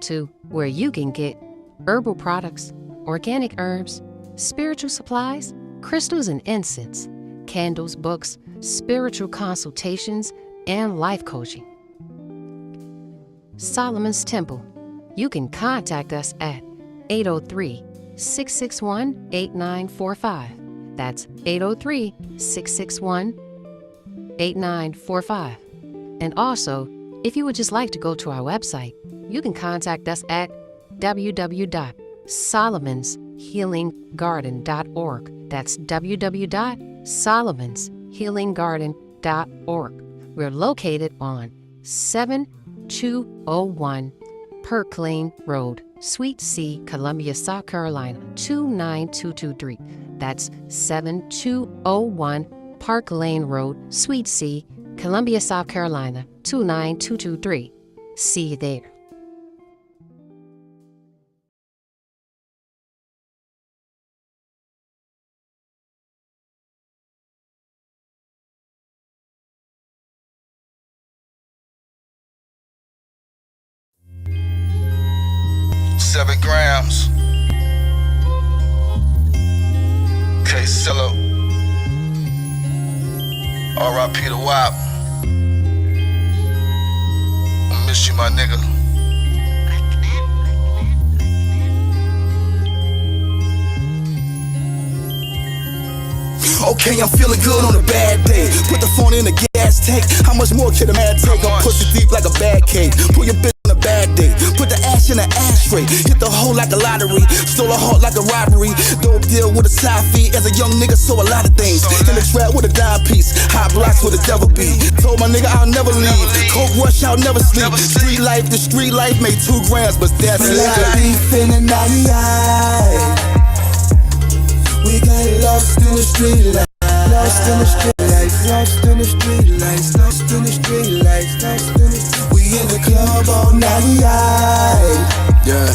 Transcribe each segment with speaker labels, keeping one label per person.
Speaker 1: to where you can get herbal products, organic herbs, spiritual supplies, crystals and incense, candles, books, spiritual consultations, and life coaching. Solomon's Temple. You can contact us at 803-661-8945. That's 803-661-8945. And also, if you would just like to go to our website, you can contact us at www.solomonshealinggarden.org. That's www.solomonshealinggarden.org. We're located on 7201 Perk Lane Road, Suite C, Columbia, South Carolina, 29223. That's 7201 Park Lane Road, Suite C, Columbia, South Carolina, 29223. See you there.
Speaker 2: $7 grams. K-Cillo. R.I.P. the WAP. I miss you, my nigga.
Speaker 3: Okay, I'm feeling good on a bad day. Put the phone in the gas tank. How much more can a man take? I'm pussy deep like a bad cake. Pull your bitch on a bad day. Put the ash in the ashtray. Hit the hole like a lottery. Stole a heart like a robbery. Dope deal with a side fee. As a young nigga, saw a lot of things. In the trap with a dime piece. Hot blocks with a devil be. Told my nigga I'll never leave. Coke rush, I'll never sleep. Street life, the street life made 2 grams, but that's like a thief in the night. We got lost in the street lights, lost in the street lights, lost in the street lights, lost in the street lights, lost in the. We in the club all night. Yeah.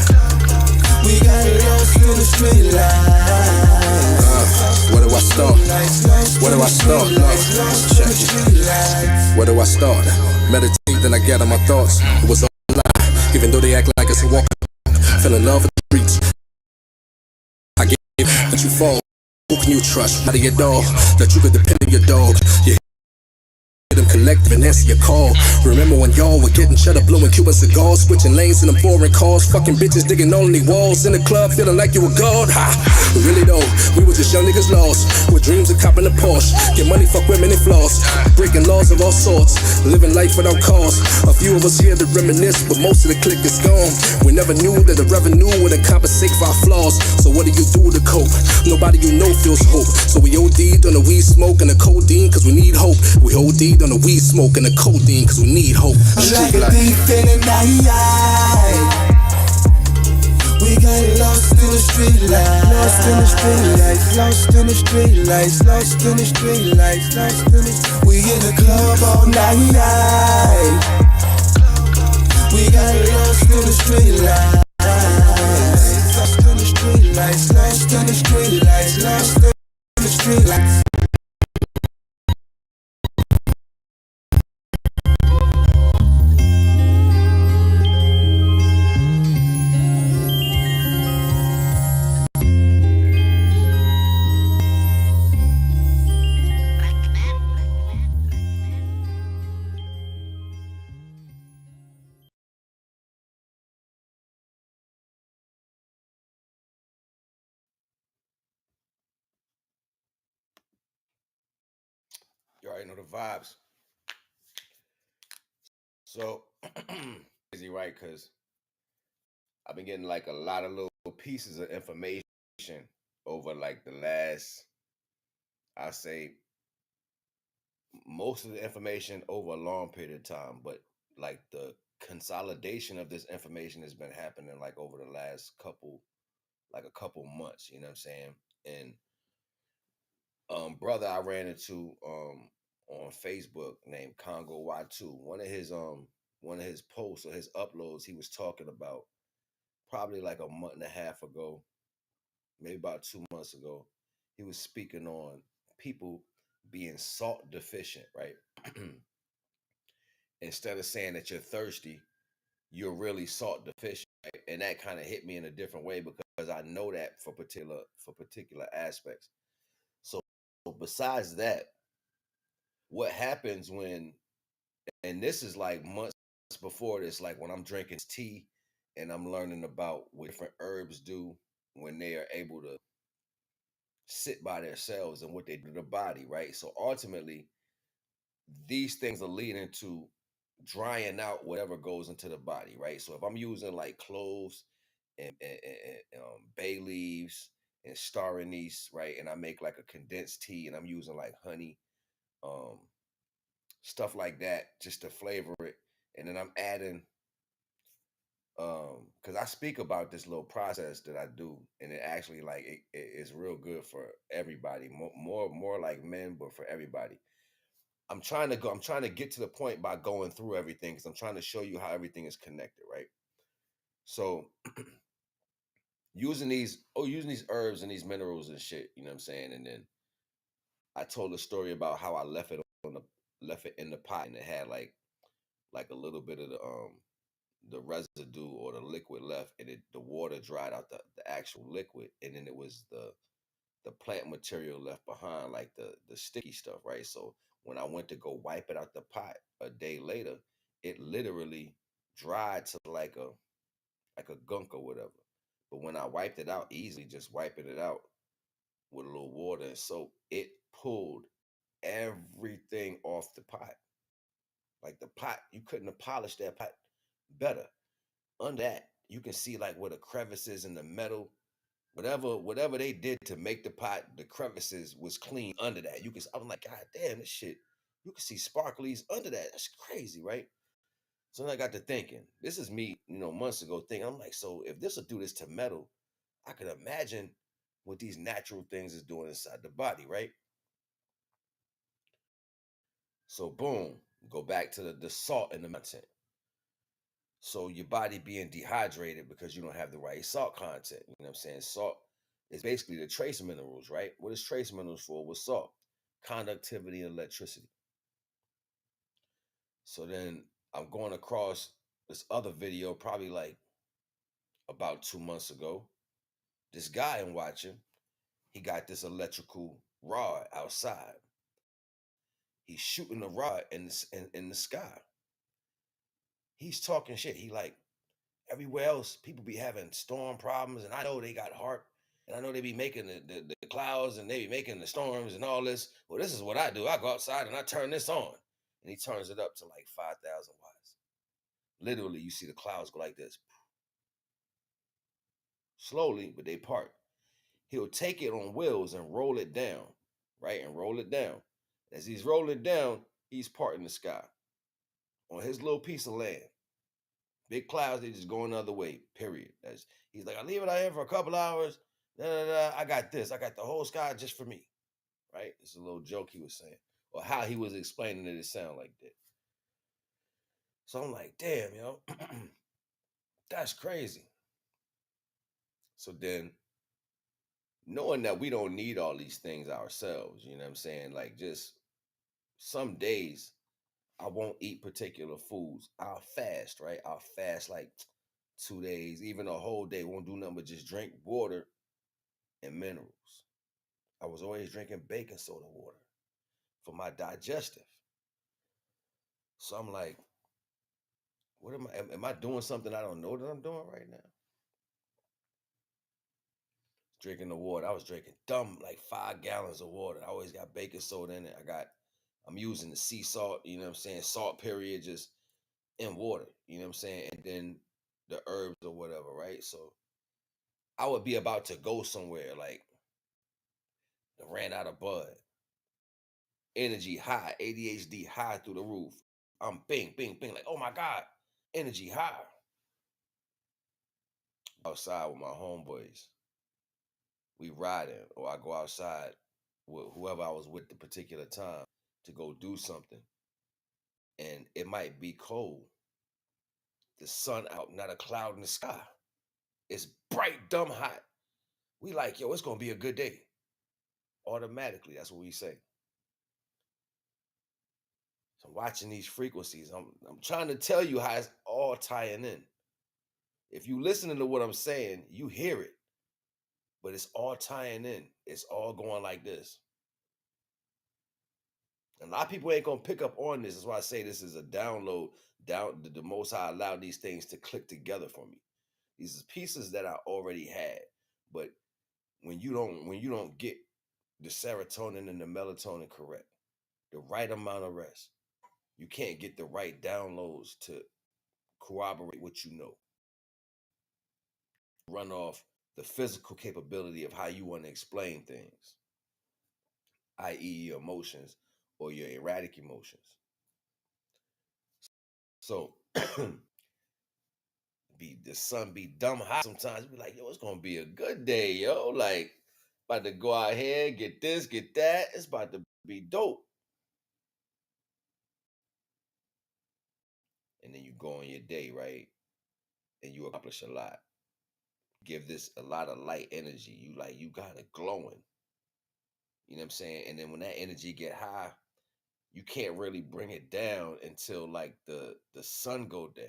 Speaker 3: We got lost in the street lights. Where do I start? Where do I start? Check it. Where do I start? Meditate, then I gather my thoughts. It was all a lie, even though they act like it's a walk. Fell in love with the streets. I gave but you fall. Who can you trust? Out of your dog, that you could depend on your dog. You them collective and answer your call. Remember when y'all were getting shut up, blowing Cuban cigars, switching lanes in them foreign cars, fucking bitches digging only walls in the club, feeling like you were God. Ha! But really though, we were just young niggas lost, with dreams of copping a Porsche, get money, fuck women and floss, breaking laws of all sorts, living life without cause. A few of us here to reminisce, but most of the clique is gone. We never knew that the revenue wouldn't compensate for our flaws. So what do you do to cope? Nobody you know feels hope. So we OD'd on the weed smoke and the codeine, cause we need hope. We OD'd on the weed smoke and the codeine, cause we need hope. Like a thief in the night. We got lost in the street lights, lost in the street lights, lost in the street lights, lost in the street lights, lost in the. We in the club all night. We got lost in the street lights, lost in the street lights, lost in the street lights, lost in the street lights.
Speaker 4: You already know the vibes. So, crazy, right? Because I've been getting like a lot of little pieces of information over like the last, I say, most of the information over a long period of time, but like the consolidation of this information has been happening like over the last couple months, you know what I'm saying? And brother I ran into on Facebook named Congo Y2. One of his posts or his uploads, he was talking about probably like a month and a half ago, maybe about 2 months ago. He was speaking on people being salt deficient, right? Instead of saying that you're thirsty, you're really salt deficient, right? And that kind of hit me in a different way because I know that for particular aspects. So besides that, what happens when, and this is like months before this, like when I'm drinking tea and I'm learning about what different herbs do when they are able to sit by themselves and what they do to the body, right? So ultimately, these things are leading to drying out whatever goes into the body, right? So if I'm using like cloves and bay leaves and star anise, right, and I make like a condensed tea, and I'm using like honey, um, stuff like that, just to flavor it, and then I'm adding, because I speak about this little process that I do, and it actually like it's real good for everybody, more like men, but for everybody. I'm trying to get to the point by going through everything because I'm trying to show you how everything is connected, right? So using these herbs and these minerals and shit, you know what I'm saying? And then I told a story about how I left it in the pot, and it had like a little bit of the residue or the liquid left, and the water dried out the actual liquid, and then it was the plant material left behind, like the sticky stuff, right? So when I went to go wipe it out the pot a day later, it literally dried to like a gunk or whatever. But when I wiped it out easily, just wiping it out with a little water and soap, it pulled everything off the pot. Like the pot, you couldn't have polished that pot better. Under that, you can see like where the crevices in the metal, whatever they did to make the pot, the crevices was clean under that. You can, I'm like, God damn, this shit. You can see sparklies under that. That's crazy, right? So then I got to thinking. This is me, months ago thinking. I'm like, so if this will do this to metal, I could imagine what these natural things is doing inside the body, right? So boom, go back to the salt in the content. So your body being dehydrated because you don't have the right salt content. You know what I'm saying? Salt is basically the trace minerals, right? What is trace minerals for? With salt? Conductivity and electricity. So then I'm going across this other video, probably like about 2 months ago. This guy I'm watching, he got this electrical rod outside. He's shooting the rod in the sky. He's talking shit. He like, everywhere else, people be having storm problems, and I know they got heart, and I know they be making the clouds, and they be making the storms and all this. Well, this is what I do. I go outside and I turn this on, and he turns it up to like 5,000 watts. Literally, you see the clouds go like this, slowly, but they part. He'll take it on wheels and roll it down, right, and roll it down. As he's rolling it down, he's parting the sky on his little piece of land. Big clouds, they just going the other way, period. He's like, I leave it out here for a couple hours. I got this. I got the whole sky just for me, right? It's a little joke he was saying, or how he was explaining it sound like that. So I'm like, damn, that's crazy. So then, knowing that we don't need all these things ourselves, you know what I'm saying? Like, just some days, I won't eat particular foods. I'll fast, right? I'll fast like 2 days, even a whole day. Won't do nothing but just drink water and minerals. I was always drinking baking soda water for my digestive. So I'm like, what am I doing something I don't know that I'm doing right now? Drinking the water. I was drinking dumb like 5 gallons of water. I always got baking soda in it. I'm using the sea salt, you know what I'm saying? Salt period, just in water, you know what I'm saying? And then the herbs or whatever, right? So I would be about to go somewhere, like I ran out of bud. Energy high, ADHD high through the roof. I'm bing, bing, bing, like, oh my God, energy high. Outside with my homeboys. We riding, or I go outside with whoever I was with the particular time to go do something. And it might be cold. The sun out, not a cloud in the sky. It's bright, dumb hot. We like, yo, it's gonna be a good day. Automatically, that's what we say. So I'm watching these frequencies. I'm trying to tell you how it's all tying in. If you listening to what I'm saying, you hear it, but it's all tying in. It's all going like this. And a lot of people ain't gonna pick up on this. That's why I say this is a download. The Most High allowed these things to click together for me. These are pieces that I already had, but when you don't get the serotonin and the melatonin correct, the right amount of rest, you can't get the right downloads to corroborate what you know. Run off the physical capability of how you want to explain things, i.e., your emotions or your erratic emotions. So the sun be dumb hot sometimes. Be like, yo, it's gonna be a good day, yo. Like, about to go out here, get this, get that. It's about to be dope. And then you go on your day, right? And you accomplish a lot. Give this a lot of light energy. You got it glowing. You know what I'm saying? And then when that energy get high, you can't really bring it down until like the sun go down.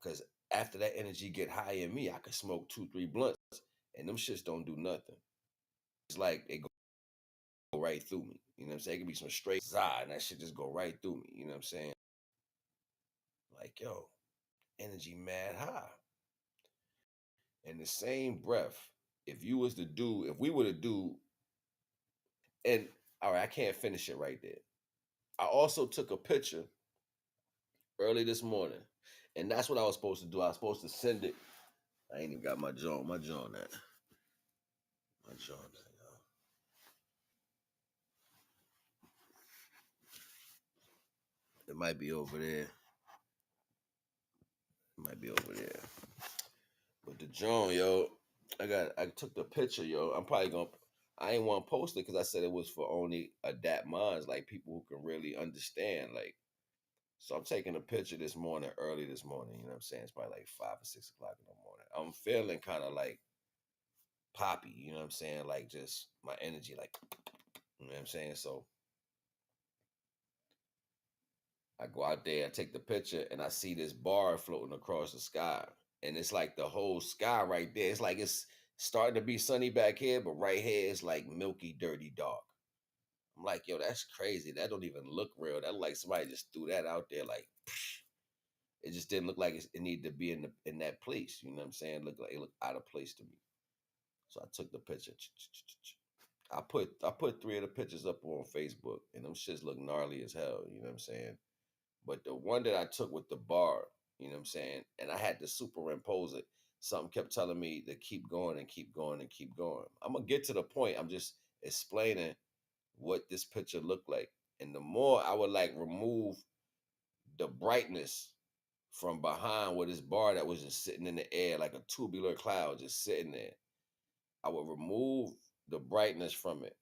Speaker 4: Because after that energy get high in me, I could smoke 2-3 blunts and them shits don't do nothing. It's like it go right through me. You know what I'm saying? It could be some straight zah and that shit just go right through me. You know what I'm saying? Like, yo, energy mad high. In the same breath, if we were to do, and all right, I can't finish it right there. I also took a picture early this morning, and that's what I was supposed to do. I was supposed to send it. I ain't even got my jaw that. Y'all. It might be over there. But the John, yo, I took the picture, yo. I ain't want to post it because I said it was for only adapt minds, like people who can really understand. Like, so I'm taking a picture early this morning, you know what I'm saying? It's probably like 5 or 6 o'clock in the morning. I'm feeling kind of like poppy, you know what I'm saying? Like just my energy, like, you know what I'm saying? So I go out there, I take the picture, and I see this bar floating across the sky. And it's like the whole sky right there. It's like it's starting to be sunny back here, but right here it's like milky, dirty, dark. I'm like, yo, that's crazy. That don't even look real. That like somebody just threw that out there. Like, psh. It just didn't look like it needed to be in that place. You know what I'm saying? It looked out of place to me. So I took the picture. I put 3 of the pictures up on Facebook, and them shits look gnarly as hell. You know what I'm saying? But the one that I took with the bar, you know what I'm saying, and I had to superimpose it. Something kept telling me to keep going and keep going and keep going. I'm gonna get to the point. I'm just explaining what this picture looked like, and the more I would like remove the brightness from behind where this bar that was just sitting in the air like a tubular cloud just sitting there, I would remove the brightness from it.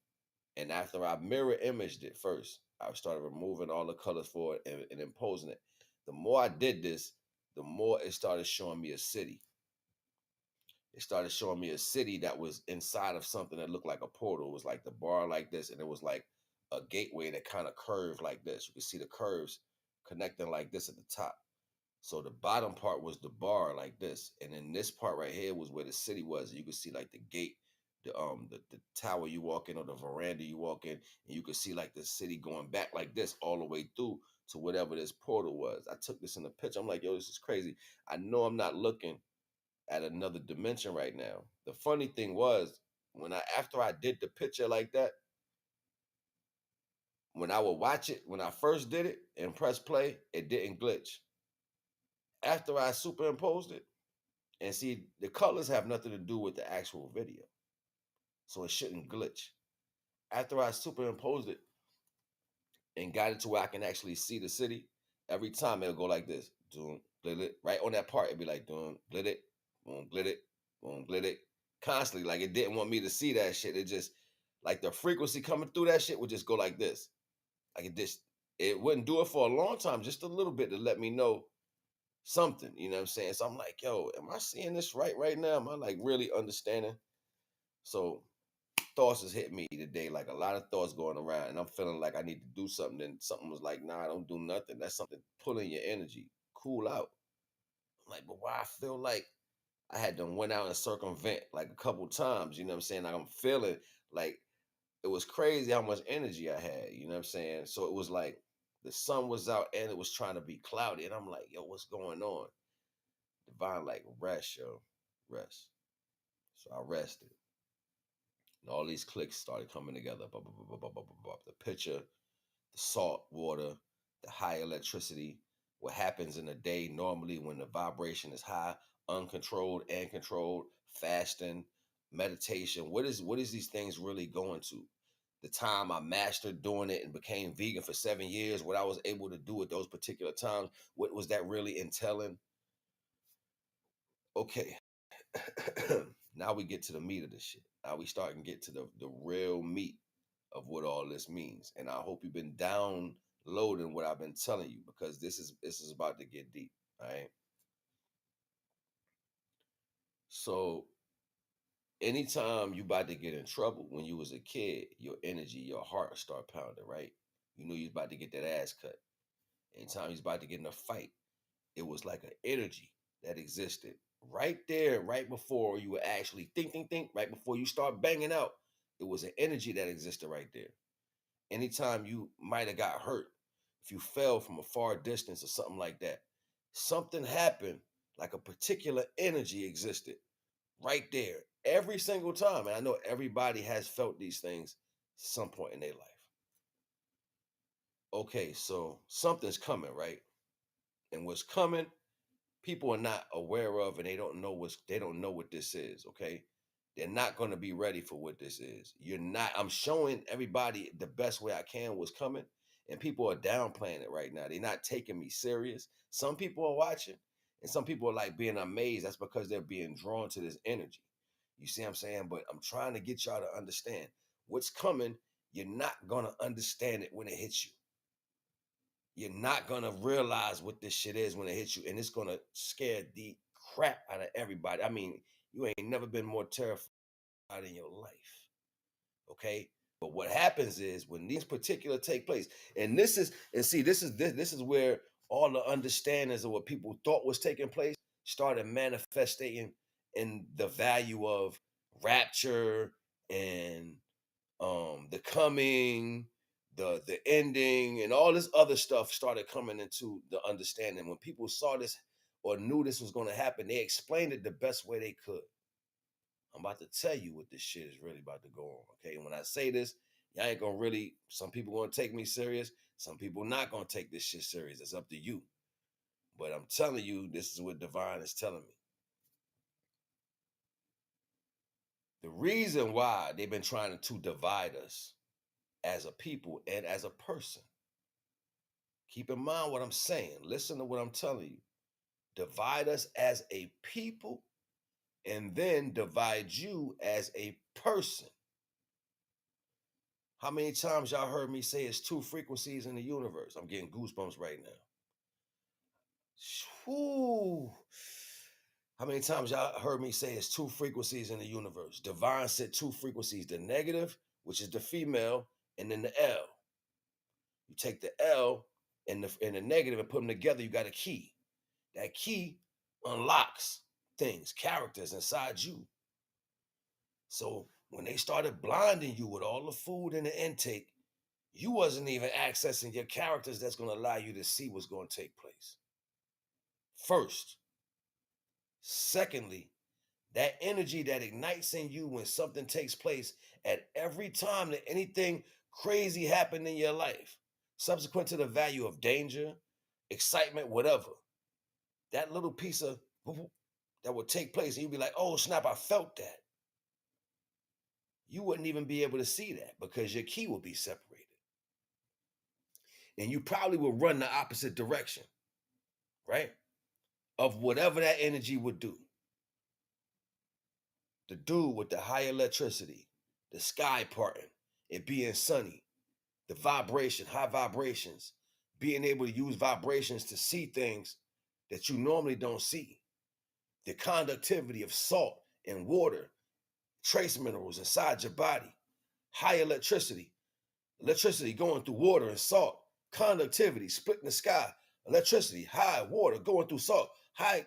Speaker 4: And after I mirror imaged it first, I started removing all the colors for it and imposing it. The more I did this, the more it started showing me a city. It started showing me a city that was inside of something that looked like a portal. It was like the bar like this, and it was like a gateway that kind of curved like this. You could see the curves connecting like this at the top. So the bottom part was the bar like this, and then this part right here was where the city was. You could see like the gate, the tower you walk in or the veranda you walk in, and you could see like the city going back like this all the way through to whatever this portal was. I took this in the picture. I'm like, yo, this is crazy. I know I'm not looking at another dimension right now. The funny thing was after I did the picture like that, when I would watch it, when I first did it and press play, it didn't glitch. After I superimposed it, and see, the colors have nothing to do with the actual video, so it shouldn't glitch. After I superimposed it and got it to where I can actually see the city, every time it'll go like this. Doom, glit it. Right on that part, it'd be like, doom, glit it, boom, glit it, boom, glit it. Constantly, like it didn't want me to see that shit. It just, like the frequency coming through that shit would just go like this. Like it wouldn't do it for a long time, just a little bit to let me know something, you know what I'm saying? So I'm like, yo, am I seeing this right now? Am I like really understanding? So thoughts has hit me today, like a lot of thoughts going around, and I'm feeling like I need to do something. And something was like, nah, don't do nothing. That's something pulling your energy. Cool out. I'm like, but why I feel like I had to went out and circumvent like a couple times, you know what I'm saying? Like I'm feeling like it was crazy how much energy I had, you know what I'm saying? So it was like the sun was out and it was trying to be cloudy. And I'm like, yo, what's going on? Divine, like, rest, yo, rest. So I rested. And all these clicks started coming together. The picture, the salt water, the high electricity, what happens in a day normally when the vibration is high, uncontrolled and controlled, fasting, meditation. What is these things really going to? The time I mastered doing it and became vegan for 7 years, what I was able to do at those particular times, what was that really entailing? Okay. Now we get to the meat of this shit. Now we start and get to the real meat of what all this means. And I hope you've been downloading what I've been telling you, because this is about to get deep. All right. So anytime you about to get in trouble, when you was a kid, your energy, your heart start pounding, right? You knew you was about to get that ass cut. Anytime you was about to get in a fight, it was like an energy that existed right there, right before you were actually think, right before you start banging out. It was an energy that existed right there. Anytime you might have got hurt, if you fell from a far distance or something like that, something happened, like a particular energy existed right there every single time. And I know everybody has felt these things some point in their life. Okay, so something's coming, right? And what's coming, people are not aware of, and they don't know what this is. Okay, they're not going to be ready for what this is. I'm showing everybody the best way I can what's coming, and people are downplaying it right now. They're not taking me serious. Some people are watching, and some people are like being amazed. That's because they're being drawn to this energy. You see what I'm saying? But I'm trying to get y'all to understand what's coming. You're not going to understand it when it hits you. You're not gonna realize what this shit is when it hits you, and it's gonna scare the crap out of everybody. I mean, you ain't never been more terrified in your life. Okay? But what happens is when these particular take place, and this is where all the understandings of what people thought was taking place started manifesting in the value of rapture and the coming, the ending, and all this other stuff started coming into the understanding. When people saw this or knew this was going to happen, they explained it the best way they could. I'm about to tell you what this shit is really about to go on. Okay, and when I say this, y'all ain't gonna really. Some people gonna take me serious. Some people not gonna take this shit serious. It's up to you. But I'm telling you, this is what Divine is telling me. The reason why they've been trying to divide us as a people and as a person. Keep in mind what I'm saying. Listen to what I'm telling you. Divide us as a people and then divide you as a person. How many times y'all heard me say it's two frequencies in the universe? I'm getting goosebumps right now. Whew. How many times y'all heard me say it's two frequencies in the universe? Divine said two frequencies, the negative, which is the female, and then the L. You take the L and the negative and put them together, you got a key. That key unlocks things, characters inside you. So when they started blinding you with all the food and the intake, you wasn't even accessing your characters that's going to allow you to see what's going to take place. First. Secondly, that energy that ignites in you when something takes place at every time that anything crazy happened in your life, subsequent to the value of danger, excitement, whatever, that little piece of that would take place, and you'd be like, oh snap, I felt that. You wouldn't even be able to see that because your key would be separated. And you probably would run the opposite direction, right? Of whatever that energy would do. The dude with the high electricity, the sky parting, it being sunny, the vibration, high vibrations, being able to use vibrations to see things that you normally don't see. The conductivity of salt and water, trace minerals inside your body, high electricity, electricity going through water and salt, conductivity, splitting the sky, electricity, high water going through salt, high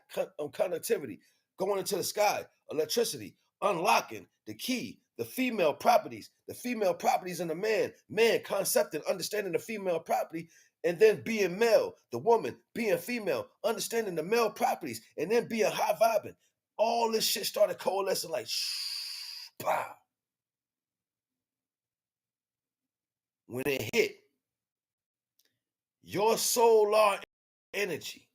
Speaker 4: conductivity, going into the sky, electricity, unlocking the key, the female properties in the man concepting, understanding the female property, and then being male, the woman being female, understanding the male properties, and then being high vibing. All this shit started coalescing like, pow. When it hit, your solar energy,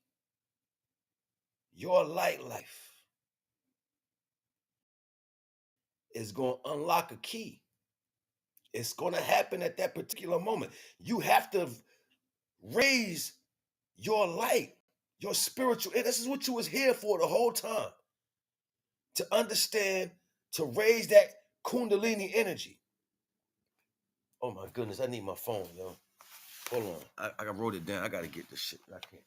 Speaker 4: your light life is going to unlock a key. It's going to happen at that particular moment. You have to raise your light, your spiritual. This is what you was here for the whole time. To understand, to raise that Kundalini energy. Oh my goodness, I need my phone, yo. Hold on. I wrote it down. I got to get this shit. I can't.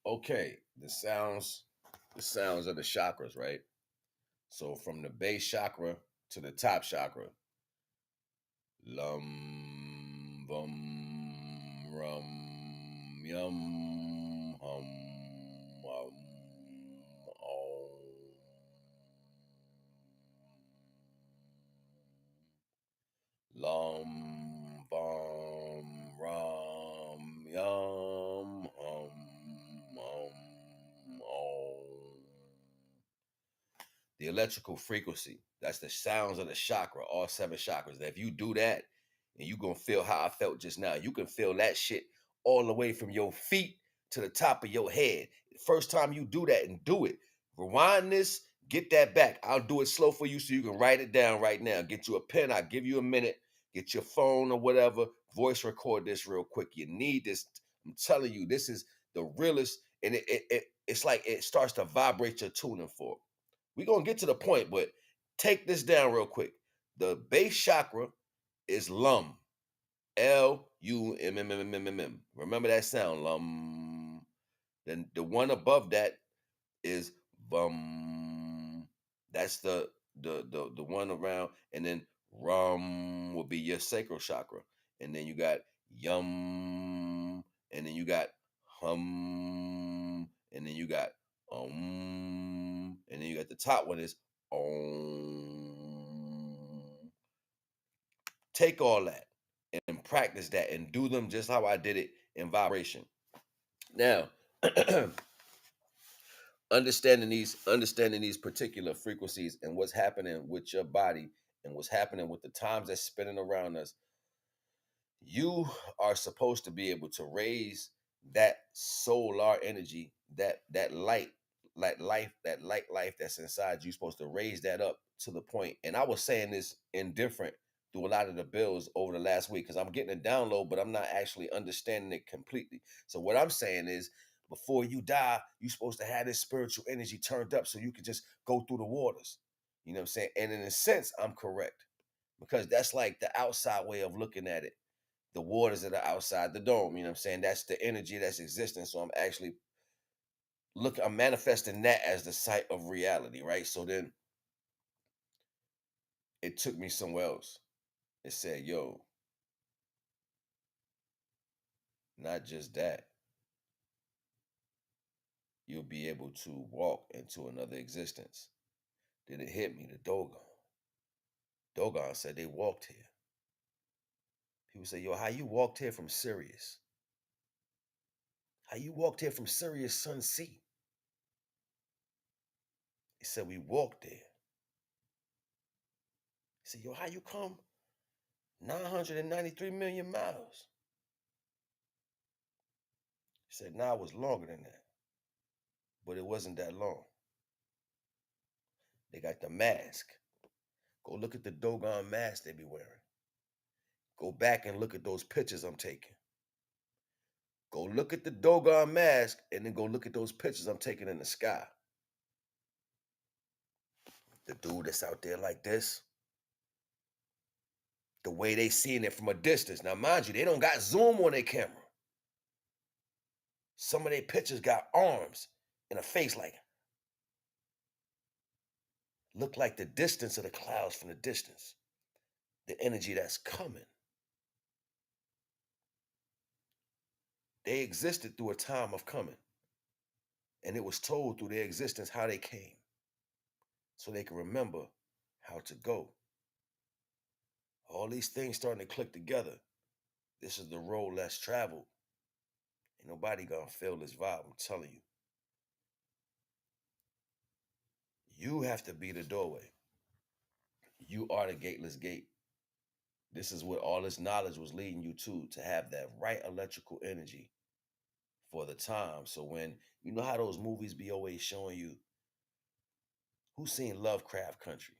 Speaker 4: Okay, the sounds of the chakras, right? So from the base chakra to the top chakra, lum, bum, rum, yum, hum, om. Lum, bum, rum, yum, om. The electrical frequency, that's the sounds of the chakra, all 7 chakras. That if you do that, and you're going to feel how I felt just now, you can feel that shit all the way from your feet to the top of your head. First time you do that, and do it. Rewind this, get that back. I'll do it slow for you so you can write it down right now. Get you a pen. I'll give you a minute. Get your phone or whatever. Voice record this real quick. You need this. I'm telling you, this is the realest. And it's like it starts to vibrate your tuning fork. We're going to get to the point, but take this down real quick. The base chakra is lum. L-U-M-M-M-M-M-M. Remember that sound, lum. Then the one above that is bum. That's the one around, and then rum will be your sacral chakra. And then you got yum, and then you got hum, and then you got and then you got the top one is om. Take all that and practice that and do them just how I did it in vibration. Now, understanding these particular frequencies and what's happening with your body and what's happening with the times that's spinning around us, you are supposed to be able to raise that solar energy, that light life that's inside you. You're supposed to raise that up to the point. And I was saying this indifferent through a lot of the bills over the last week because I'm getting a download, but I'm not actually understanding it completely. So what I'm saying is, before you die, you're supposed to have this spiritual energy turned up so you can just go through the waters. You know what I'm saying? And in a sense, I'm correct, because that's like the outside way of looking at it. The waters that are outside the dome, you know what I'm saying? That's the energy that's existing. So I'm actually I'm manifesting that as the site of reality, right? So then it took me somewhere else. It said, yo, not just that, you'll be able to walk into another existence. Then it hit me, the Dogon. Dogon said they walked here. People say, yo, how you walked here from Sirius? How you walked here from Sirius Sun C? He said, we walked there. He said, yo, how you come 993 million miles? He said, nah, it was longer than that. But it wasn't that long. They got the mask. Go look at the Dogon mask they be wearing. Go back and look at those pictures I'm taking. Go look at the Dogon mask and then go look at those pictures I'm taking in the sky. The dude that's out there like this, The way they seeing it from a distance. Now, mind you, they don't got zoom on their camera. Some of their pictures got arms and a face like, look like the distance of the clouds from the distance. The energy that's coming. They existed through a time of coming. And it was told through their existence how they came. So they can remember how to go. All these things starting to click together. This is the road less traveled. Ain't nobody gonna feel this vibe, I'm telling you. You have to be the doorway. You are the gateless gate. This is what all this knowledge was leading you to have that right electrical energy for the time. So when, you know how those movies be always showing you, who's seen Lovecraft Country?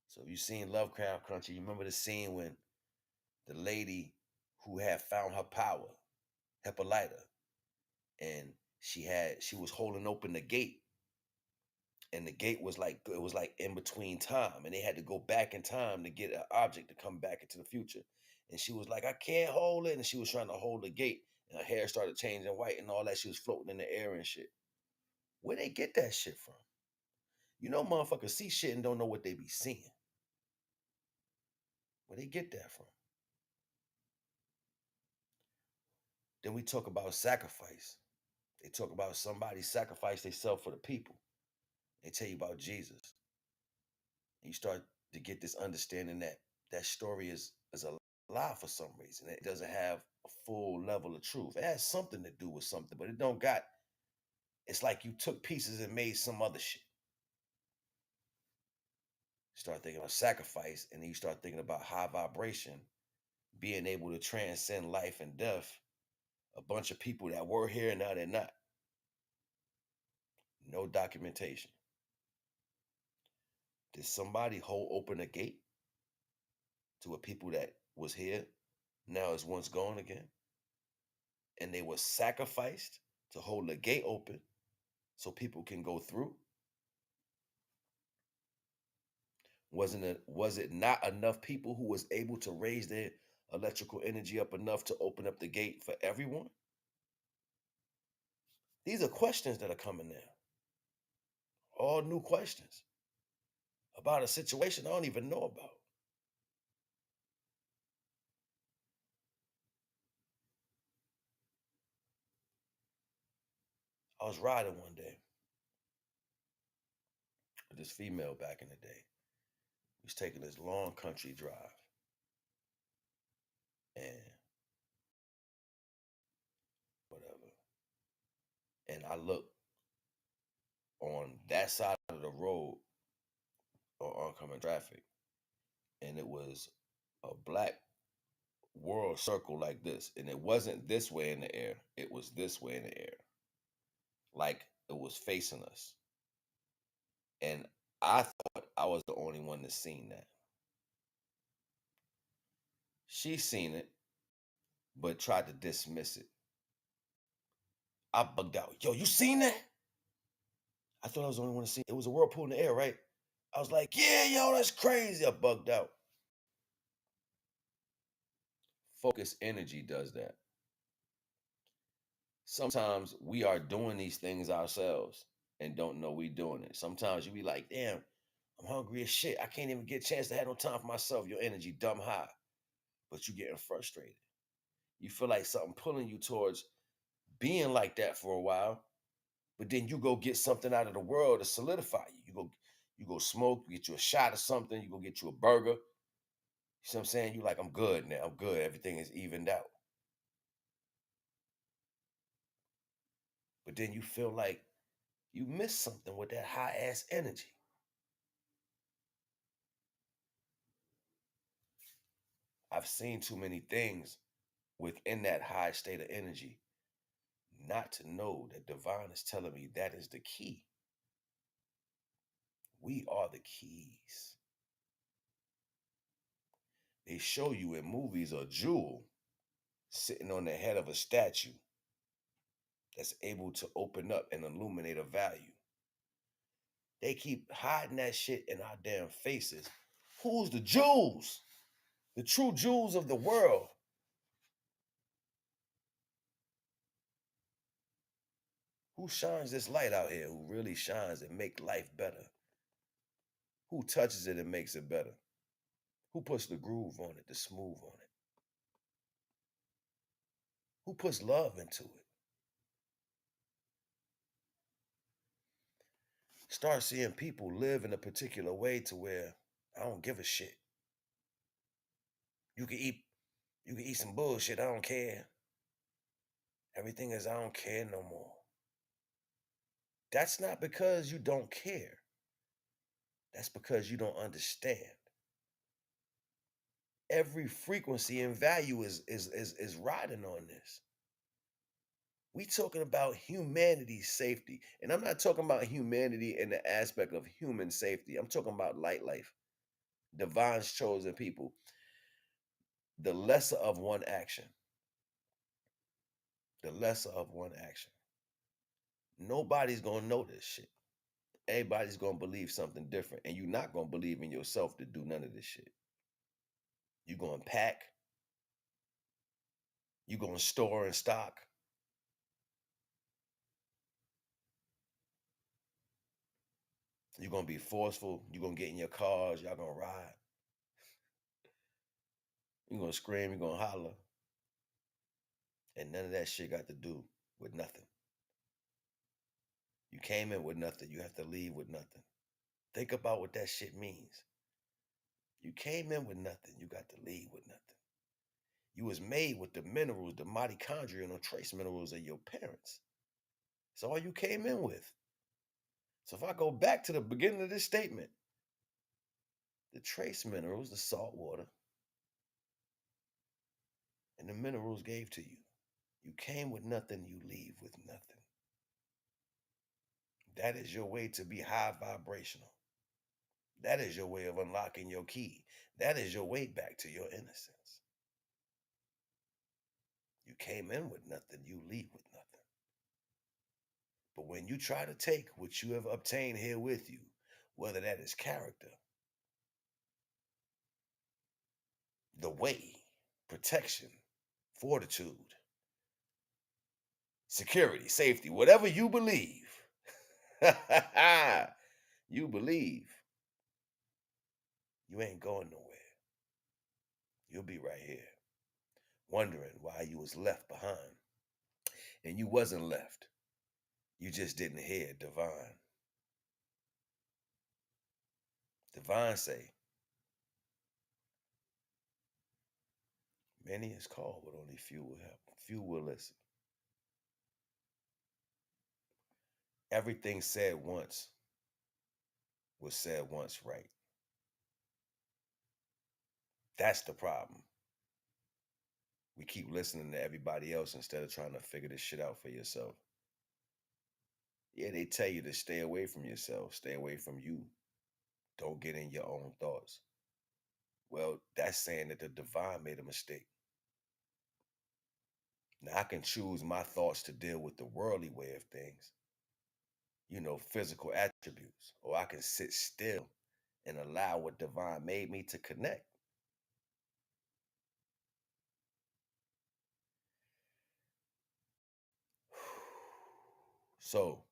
Speaker 4: So if you've seen Lovecraft Country, you remember the scene when the lady who had found her power, Hippolyta, and she was holding open the gate, and the gate was like, it was like in between time, and they had to go back in time to get an object to come back into the future. And she was like, I can't hold it. And she was trying to hold the gate, and her hair started changing white and all that. She was floating in the air and shit. Where they get that shit from? You know, motherfuckers see shit and don't know what they be seeing. Where they get that from? Then we talk about sacrifice. They talk about somebody sacrificed themselves for the people. They tell you about Jesus. And you start to get this understanding that that story is a lie for some reason. It doesn't have a full level of truth. It has something to do with something, but it don't got, it's like you took pieces and made some other shit. Start thinking of sacrifice, and then you start thinking about high vibration, being able to transcend life and death. A bunch of people that were here and now they're not. No documentation. Did somebody hold open a gate to a people that was here, now is once gone again? And they were sacrificed to hold the gate open so people can go through? Was it not enough people who was able to raise their electrical energy up enough to open up the gate for everyone? These are questions that are coming now. All new questions about a situation I don't even know about. I was riding one day with this female back in the day. We was taking this long country drive. And whatever. And I looked on that side of the road on oncoming traffic, and it was a black world circle like this. And it wasn't this way in the air. It was this way in the air. Like it was facing us. And I thought I was the only one that seen that. She seen it, but tried to dismiss it. I bugged out. Yo, you seen that? I thought I was the only one to see it. It was a whirlpool in the air, right? I was like, yeah, yo, that's crazy. I bugged out. Focus energy does that. Sometimes we are doing these things ourselves and don't know we doing it. Sometimes you be like, damn, I'm hungry as shit. I can't even get a chance to have no time for myself. Your energy dumb high, but you getting frustrated. You feel like something pulling you towards being like that for a while, but then you go get something out of the world to solidify you. You go smoke, you get you a shot of something, you go get you a burger. You see what I'm saying? You like, I'm good now. I'm good. Everything is evened out. But then you feel like you missed something with that high ass energy. I've seen too many things within that high state of energy not to know that divine is telling me that is the key. We are the keys. They show you in movies a jewel sitting on the head of a statue that's able to open up and illuminate a value. They keep hiding that shit in our damn faces. Who's the jewels? The true jewels of the world. Who shines this light out here? Who really shines and make life better? Who touches it and makes it better? Who puts the groove on it, the smooth on it? Who puts love into it? Start seeing people live in a particular way to where I don't give a shit. You can eat some bullshit, I don't care. Everything is I don't care no more. That's not because you don't care. That's because you don't understand. Every frequency and value is riding on this. We talking about humanity's safety. And I'm not talking about humanity in the aspect of human safety. I'm talking about light life, divine's chosen people. The lesser of one action. The lesser of one action. Nobody's going to know this shit. Everybody's going to believe something different. And you're not going to believe in yourself to do none of this shit. You're going to pack. You're going to store and stock. You're going to be forceful. You're going to get in your cars. Y'all going to ride. You're going to scream. You're going to holler. And none of that shit got to do with nothing. You came in with nothing. You have to leave with nothing. Think about what that shit means. You came in with nothing. You got to leave with nothing. You was made with the minerals, the mitochondria and the trace minerals of your parents. That's all you came in with. So if I go back to the beginning of this statement, the trace minerals, the salt water, and the minerals gave to you. You came with nothing, you leave with nothing. That is your way to be high vibrational. That is your way of unlocking your key. That is your way back to your innocence. You came in with nothing, you leave with nothing. But when you try to take what you have obtained here with you, whether that is character, the way, protection, fortitude, security, safety, whatever you believe, you believe, you ain't going nowhere. You'll be right here, wondering why you was left behind. And you wasn't left. You just didn't hear divine. Divine say, many is called, but only few will help. Few will listen. Everything said once was said once right. That's the problem. We keep listening to everybody else instead of trying to figure this shit out for yourself. Yeah, they tell you to stay away from yourself, stay away from you. Don't get in your own thoughts. Well, that's saying that the divine made a mistake. Now, I can choose my thoughts to deal with the worldly way of things, physical attributes, or I can sit still and allow what divine made me to connect. So,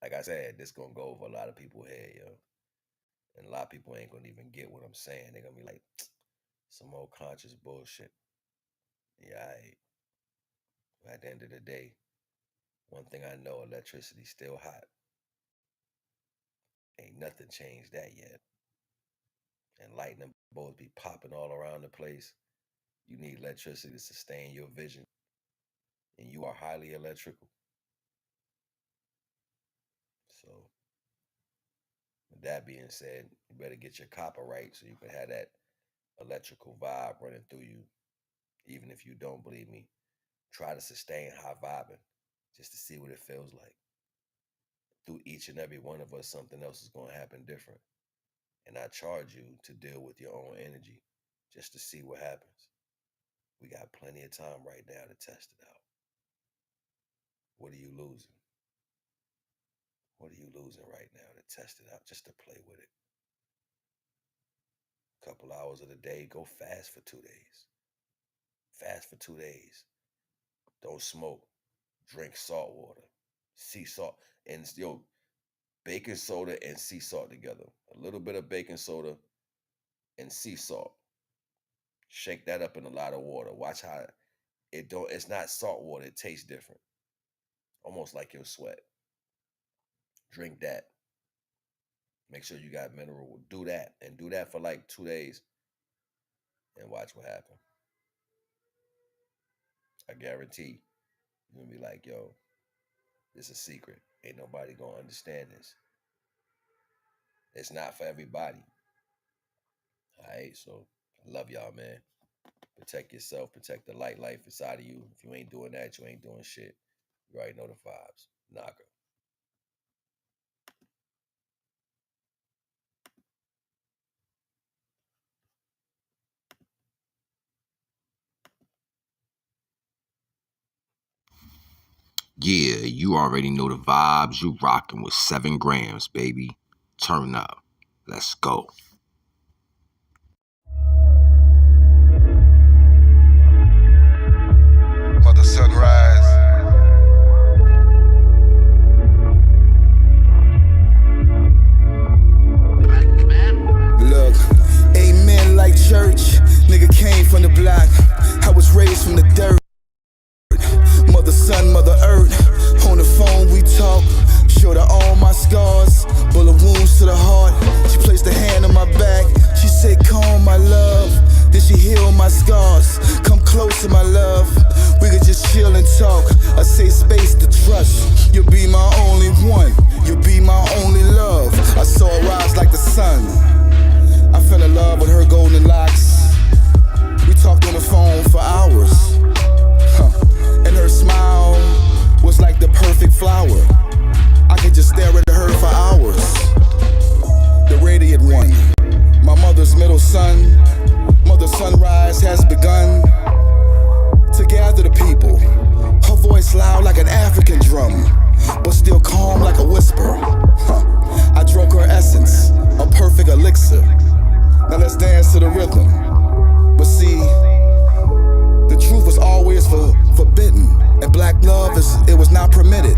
Speaker 4: like I said, this gonna go over a lot of people's head, yo. And a lot of people ain't gonna even get what I'm saying. They're gonna be like, some old conscious bullshit. Yeah, at the end of the day, one thing I know, electricity's still hot. Ain't nothing changed that yet. And lightning bolts be popping all around the place. You need electricity to sustain your vision. And you are highly electrical. So, with that being said, you better get your copper right so you can have that electrical vibe running through you. Even if you don't believe me, try to sustain high vibing just to see what it feels like. Through each and every one of us, something else is going to happen different. And I charge you to deal with your own energy just to see what happens. We got plenty of time right now to test it out. What are you losing? What are you losing right now to test it out, just to play with it? Couple hours of the day, go fast for 2 days. Fast for 2 days. Don't smoke. Drink salt water. Sea salt. And baking soda and sea salt together. A little bit of baking soda and sea salt. Shake that up in a lot of water. Watch how it's not salt water. It tastes different. Almost like your sweat. Drink that. Make sure you got mineral. Do that. And do that for like 2 days. And watch what happens. I guarantee you're going to be like, yo, this is a secret. Ain't nobody going to understand this. It's not for everybody. All right, so I love y'all, man. Protect yourself. Protect the light life inside of you. If you ain't doing that, you ain't doing shit. You already know the vibes. NAGA.
Speaker 5: Yeah, you already know the vibes. You rocking with 7 grams, baby. Turn up. Let's go.
Speaker 2: Mother sunrise.
Speaker 6: Look, amen like church. Nigga came from the block. I was raised from the dirt. Mother, sun, mother, earth. On the phone we talk. Showed her all my scars. Bullet wounds to the heart. She placed a hand on my back. She said, calm, my love. Then she healed my scars. Come closer, my love. We could just chill and talk. A safe space to trust. You'll be my only one. You'll be my only love. I saw her rise like the sun. I fell in love with her golden locks. We talked on the phone for hours. And her smile was like the perfect flower. I could just stare at her for hours. The radiant one, my mother's middle son. Mother sunrise has begun to gather the people. Her voice loud like an African drum, but still calm like a whisper. I drank her essence, a perfect elixir. Now let's dance to the rhythm. But see, the truth was always forbidden, and black love it was not permitted.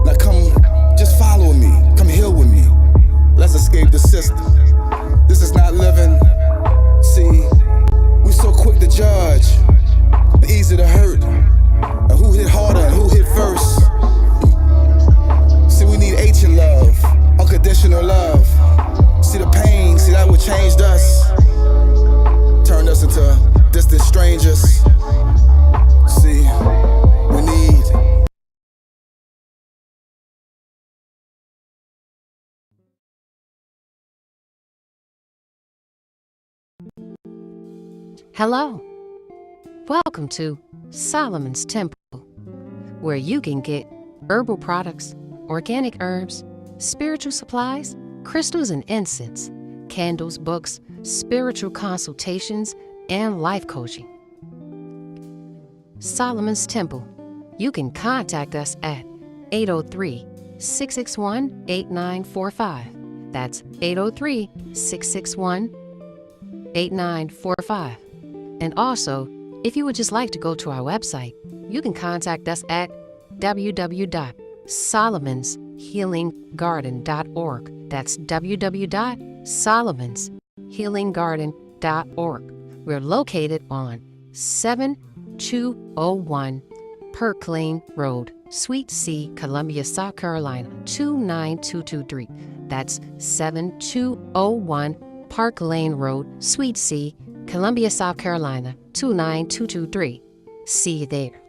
Speaker 6: Now come, just follow me, come heal with me. Let's escape the system. This is not living. See, we so quick to judge, easy to hurt. And who hit harder and who hit first? See, we need H in love, unconditional love. See the pain, see that what changed us, turned us into distant strangers. See, we need.
Speaker 1: Hello. Welcome to Solomon's Temple, where you can get herbal products, organic herbs, spiritual supplies, crystals and incense, candles, books, spiritual consultations, and life coaching. Solomon's Temple. You can contact us at 803-661-8945. That's 803-661-8945. And also, if you would just like to go to our website, you can contact us at www.solomonshealinggarden.org. That's www.solomonshealinggarden.org. We're located on 7201 Perk Lane Road, Suite C, Columbia, South Carolina, 29223. That's 7201 Park Lane Road, Suite C, Columbia, South Carolina, 29223. See you there.